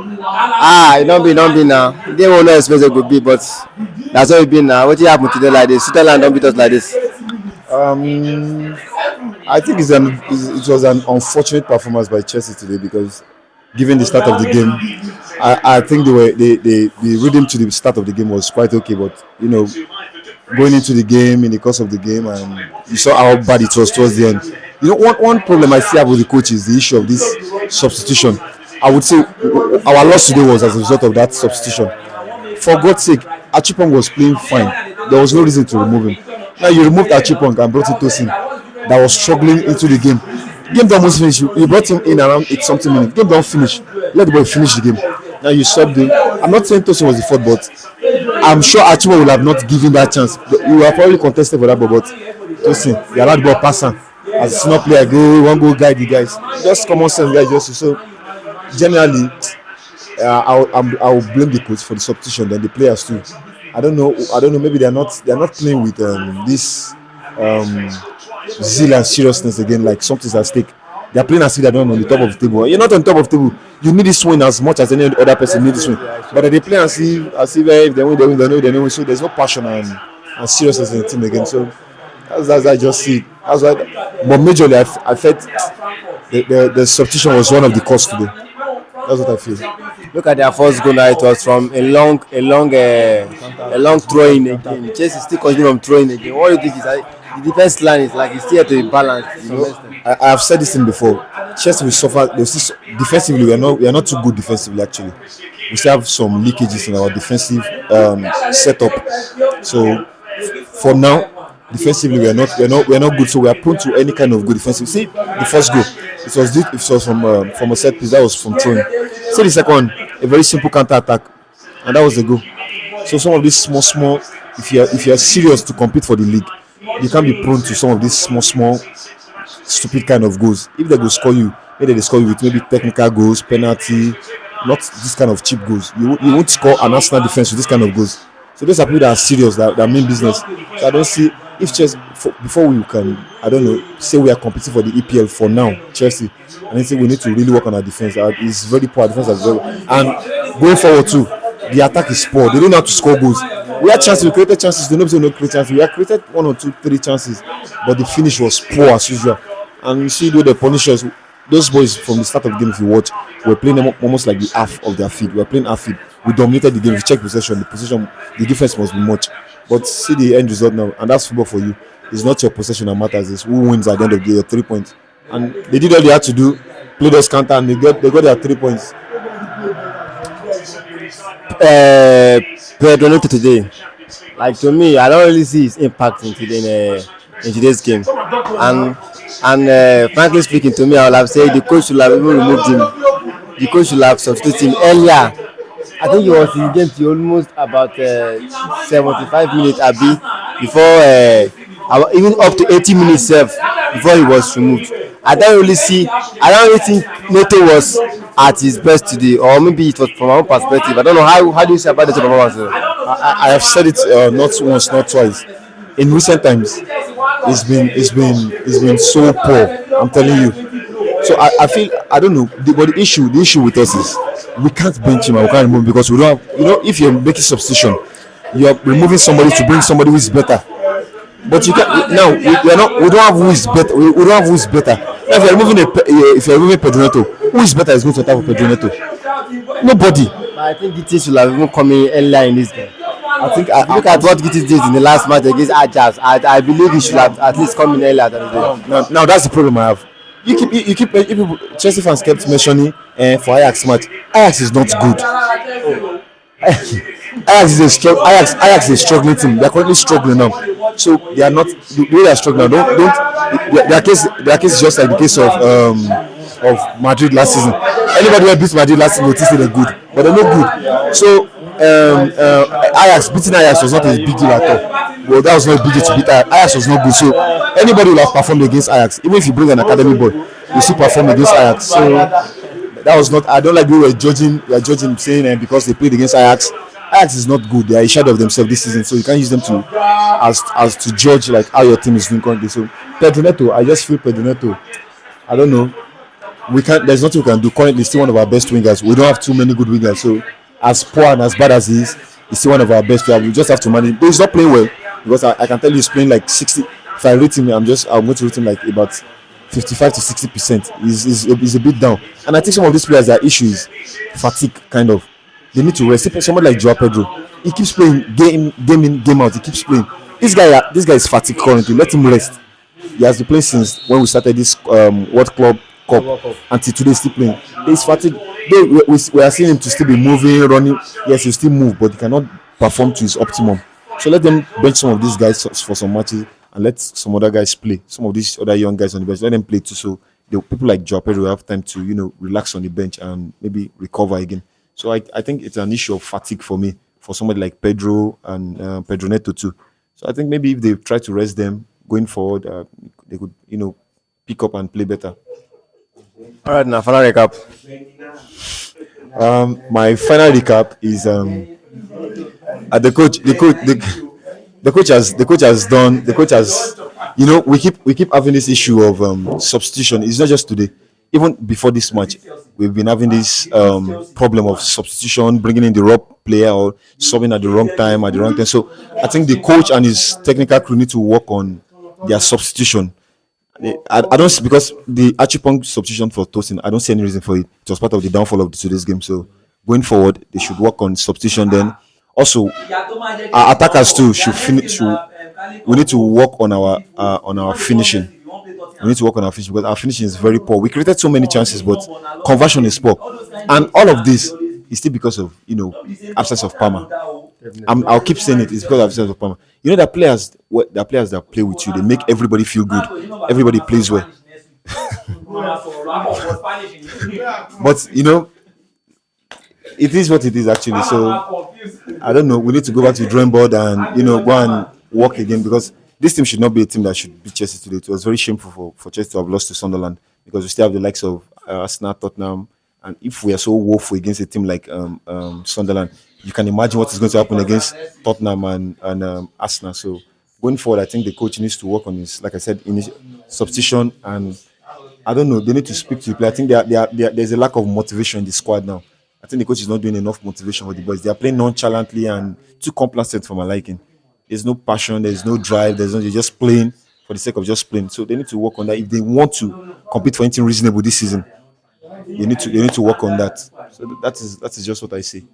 Ah, don't be now. Game will not expect it could be, but that's how it been now. What happened today like this? Switzerland don't beat us like this. Um, I think it was an unfortunate performance by Chelsea today because, given the start of the game, I think the rhythm to the start of the game was quite okay, but going into the game in the course of the game, and you saw how bad it was towards the end. One problem I still have with the coach is the issue of this substitution. I would say our loss today was as a result of that substitution. For God's sake, Achipong was playing fine. There was no reason to remove him. Now you removed Achipong and brought in Tosin that was struggling into the game. Game don't almost finish. You brought him in around 8 something minutes. Game don't finish. Let the boy finish the game. Now you subbed him. I'm not saying Tosin was the fault, but I'm sure Achipong will have not given that chance. You are probably contested for that, but Tosin, you allowed the ball pass him. As a small player, one go guide the guys. Just common sense, guys. Just so generally, I will blame the coach for the substitution, then the players too. I don't know. Maybe they're not playing with this zeal and seriousness again. Like something's at stake. They're playing as if they're not on the top of the table. You're not on top of the table. You need this win as much as any other person needs this win. But they play as if if they win, they know. So there's no passion and seriousness in the team again. So that's I just see. That's why. But majorly, I felt the substitution was one of the cause today. That's what I feel. Look at their first goal now. It was from a long throw in again. Chelsea still continue from throwing again. What do you think is the defense line is like? It's still to be balanced. I have said this thing before. Chelsea will suffer. Defensively, we are not too good defensively. Actually, we still have some leakages in our defensive setup. So for now, defensively we are not good. So we are prone to any kind of good defensive. See the first goal. It was from a set piece. That was from throwing. See the second one, a very simple counter attack, and that was the goal. So some of these small, if you are serious to compete for the league, you can't be prone to some of these small, stupid kind of goals. If they go score you, maybe they score you with maybe technical goals, penalty, not this kind of cheap goals. You won't score an Arsenal defense with this kind of goals. So those are people that are serious, that mean business. So I don't see if Chelsea before we can, I don't know, say we are competing for the EPL for now, Chelsea. And I think we need to really work on our defense. It's very poor defense as well. And going forward too, the attack is poor. They don't know how to score goals. We had chances, we created chances. They don't know create chances. We have created 1 or 2, 3 chances, but the finish was poor as usual. And you see, the punish us. Those boys from the start of the game, if you watch, were playing them almost like the half of their field. We were playing half field. We dominated the game. We checked possession. The difference must be much. But see the end result now, and that's football for you. It's not your possession that matters. It's who wins at the end of the day, your 3 points. And they did all they had to do, play those counter, and they got their 3 points. Pedro Neto today, like to me, I don't really see his impact in today's game. And frankly speaking, to me, I would have said the coach should have even removed him. The coach should have substituted him earlier. I think he was in the game to almost about 75 minutes before even up to 80 minutes before he was removed. I don't really think Neto was at his best today, or maybe it was from our own perspective. I don't know how do you say about the performance? I have said it not once, not twice. In recent times, it's been so poor. I'm telling you. So I feel I don't know. But the issue with us is we can't bench him and we can't remove him because we don't have. If you're making substitution, you're removing somebody to bring somebody who is better. But you can now. We don't have who is better. We don't have who is better. Now, if you're removing Pedro Neto, who is better is going to attack for Pedro Neto? Nobody. But I think Gittins should have even come in earlier in this game. Look at what Gittins did in the last match against Ajax. I believe he should have at least come in earlier than he did. Now that's the problem I have. You keep Chelsea fans kept mentioning for Ajax match. Ajax is not good. Ajax is a struggling team. They are currently struggling now. So they are not the way they are struggling now. Their case is just like the case of Madrid last season. Anybody who beats Madrid last season will think they're good, but they're not good. So beating Ajax was not a big deal at all. Well, that was not a big deal to beat Ajax. Ajax was not good. So anybody will have performed against Ajax, even if you bring an academy boy, you still perform against Ajax. So that was not. I don't like the way we're judging saying because they played against Ajax. Ajax is not good. They are a shadow of themselves this season, so you can't use them to as to judge like how your team is doing currently. So Pedro Neto, I just feel Pedro Neto. I don't know. we can't. There's nothing we can do. Currently, still one of our best wingers. We don't have too many good wingers. So as poor and as bad as he is, he's still one of our best. We just have to manage. But he's not playing well because I can tell you he's playing like 60. If I rate him, I'm going to rate him like about 55 to 60%. He's a bit down. And I think some of these players, their issue is fatigue, kind of. They need to rest. Somebody like Joao Pedro, he keeps playing game in, game out. He keeps playing. This guy is fatigued currently. Let him rest. He has been playing since when we started this World Club Cup until today. Still playing. He's fatigued. We are seeing him to still be moving, running. Yes, he still move, but he cannot perform to his optimum. So let them bench some of these guys for some matches and let some other guys play. Some of these other young guys on the bench, let them play too. So the people like Joao Pedro will have time to relax on the bench and maybe recover again. So I think it's an issue of fatigue for me, for somebody like Pedro and Pedro Neto too. So I think maybe if they try to rest them going forward, they could pick up and play better. All right, now final recap. My final recap is the coach has we keep having this issue of substitution. It's not just today. Even before this match, we've been having this problem of substitution, bringing in the wrong player or subbing at the wrong time at the wrong time. So I think the coach and his technical crew need to work on their substitution. I don't see, because the Achipong substitution for Tosin, I don't see any reason for it. It was part of the downfall of today's game. So going forward, they should work on substitution. Then also our attackers too should finish. We need to work on our finishing. We need to work on our finishing because our finishing is very poor. We created so many chances, but conversion is poor, and all of this is still because of absence of Palmer. I'll keep saying it. It's because of absence of Palmer. That players that play with you, they make everybody feel good. Everybody plays well. But it is what it is actually. So I don't know. We need to go back to the drawing board and go and work again, because this team should not be a team that should beat Chelsea today. It was very shameful for Chelsea to have lost to Sunderland, because we still have the likes of Arsenal, Tottenham, and if we are so woeful against a team like Sunderland, you can imagine what is going to happen against Tottenham and Arsenal. So going forward, I think the coach needs to work on his, like I said, in his substitution, and I don't know. They need to speak to the player. I think there's a lack of motivation in the squad now. I think the coach is not doing enough motivation for the boys. They are playing nonchalantly and too complacent for my liking. There's no passion, there's no drive, they're just playing for the sake of just playing. So they need to work on that. If they want to compete for anything reasonable this season, they need to work on that. So that is just what I see.